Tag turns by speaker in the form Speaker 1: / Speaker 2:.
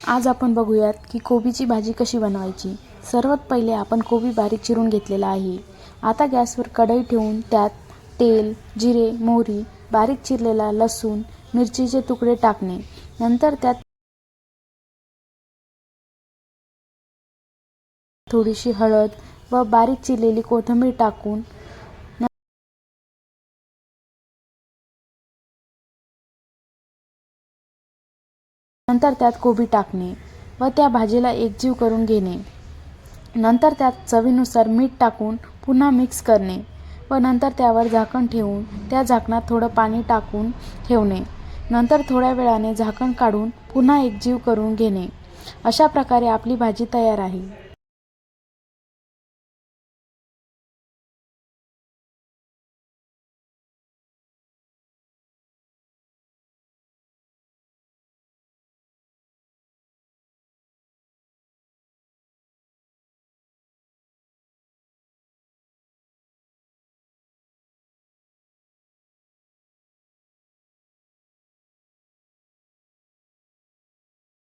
Speaker 1: आज आपण बघूयात की कोबीची भाजी कशी बनवायची। सर्वात पहिले आपण कोबी बारीक चिरून घेतलेला आहे। आता गॅसवर कढई ठेवून त्यात तेल, जिरे, मोहरी, बारीक चिरलेला लसूण, मिरचीचे तुकडे टाकणे। नंतर त्यात थोडीशी हळद व बारीक चिरलेली कोथिंबीर टाकून नंतर त्यात कोबी टाकणे व त्या भाजीला एकजीव करून घेणे। नंतर त्यात चवीनुसार मीठ टाकून पुन्हा मिक्स करणे व नंतर त्यावर झाकण ठेवून त्या झाकणात थोडं पाणी टाकून ठेवणे। नंतर थोड्या वेळाने झाकण काढून पुन्हा एकजीव करून घेणे। अशा प्रकारे आपली भाजी तयार आहे।